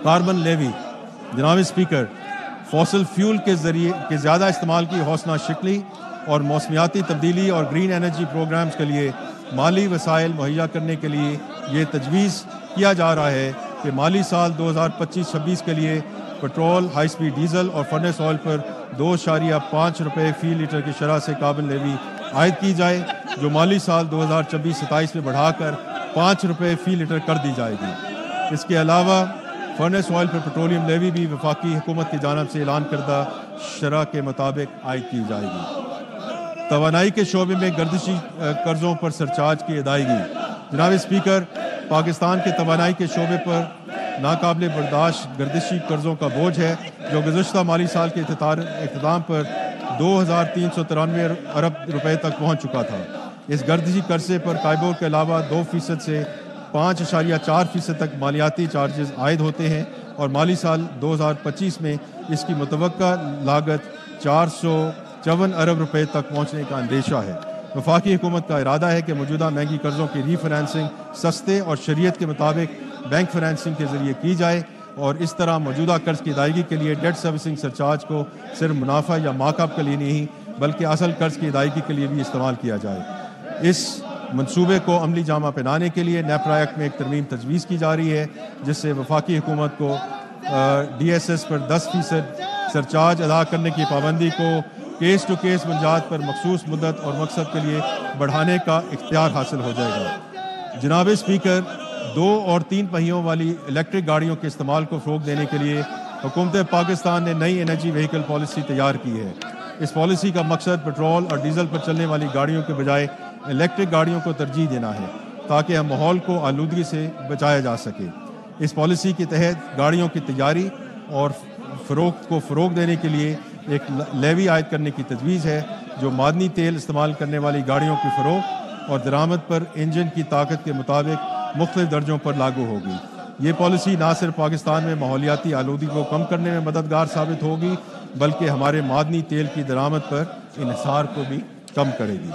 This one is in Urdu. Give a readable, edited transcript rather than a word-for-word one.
کاربن لیوی جناب اسپیکر فوسل فیول کے ذریعے کے زیادہ استعمال کی حوصلہ شکلی اور موسمیاتی تبدیلی اور گرین انرجی پروگرامز کے لیے مالی وسائل مہیا کرنے کے لیے یہ تجویز کیا جا رہا ہے کہ مالی سال 2025-26 کے لیے پٹرول، ہائی سپیڈ ڈیزل اور فرنس آئل پر 2.5 روپے فی لیٹر کی شرح سے کاربن لیوی عائد کی جائے، جو مالی سال 2026-27 میں بڑھا کر 5 روپے فی لیٹر کر دی جائے گی۔ اس کے علاوہ فرنس آئل پر پیٹرولیم لیوی بھی وفاقی حکومت کی جانب سے اعلان کردہ شرح کے مطابق عائد کی جائے گی۔ توانائی کے شعبے میں گردشی قرضوں پر سرچارج کی ادائیگی جناب اسپیکر پاکستان کے توانائی کے شعبے پر ناقابل برداشت گردشی قرضوں کا بوجھ ہے، جو گزشتہ مالی سال کے اختتام پر 2,393 ارب روپے تک پہنچ چکا تھا۔ اس گردشی قرضے پر کائبور کے علاوہ 2% سے 5.4% تک مالیاتی چارجز عائد ہوتے ہیں اور مالی سال 2025 میں اس کی متوقع لاگت 454 ارب روپے تک پہنچنے کا اندیشہ ہے۔ وفاقی حکومت کا ارادہ ہے کہ موجودہ مہنگی قرضوں کی ری فنانسنگ سستے اور شریعت کے مطابق بینک فنانسنگ کے ذریعے کی جائے اور اس طرح موجودہ قرض کی ادائیگی کے لیے ڈیٹ سروسنگ سرچارج کو صرف منافع یا مارک اپ کے لیے نہیں بلکہ اصل قرض کی ادائیگی کے لیے بھی استعمال کیا جائے۔ اس منصوبے کو عملی جامہ پہنانے کے لیے نیپرا ایکٹ میں ایک ترمیم تجویز کی جا رہی ہے، جس سے وفاقی حکومت کو ڈی ایس ایس پر 10% سرچارج ادا کرنے کی پابندی کو کیس ٹو کیس بنیاد پر مخصوص مدت اور مقصد کے لیے بڑھانے کا اختیار حاصل ہو جائے گا۔ جناب اسپیکر 2 اور 3 پہیوں والی الیکٹرک گاڑیوں کے استعمال کو فروغ دینے کے لیے حکومت پاکستان نے نئی انرجی وہیکل پالیسی تیار کی ہے۔ اس پالیسی کا مقصد پیٹرول اور ڈیزل پر چلنے والی گاڑیوں کے بجائے الیکٹرک گاڑیوں کو ترجیح دینا ہے تاکہ ہم ماحول کو آلودگی سے بچایا جا سکے۔ اس پالیسی کے تحت گاڑیوں کی تیاری اور فروخت کو فروغ دینے کے لیے ایک لیوی عائد کرنے کی تجویز ہے، جو معدنی تیل استعمال کرنے والی گاڑیوں کی فروخت اور درآمد پر انجن کی طاقت کے مطابق مختلف درجوں پر لاگو ہوگی۔ یہ پالیسی نہ صرف پاکستان میں ماحولیاتی آلودگی کو کم کرنے میں مددگار ثابت ہوگی بلکہ ہمارے معدنی تیل کی درآمد پر انحصار کو بھی کم کرے گی۔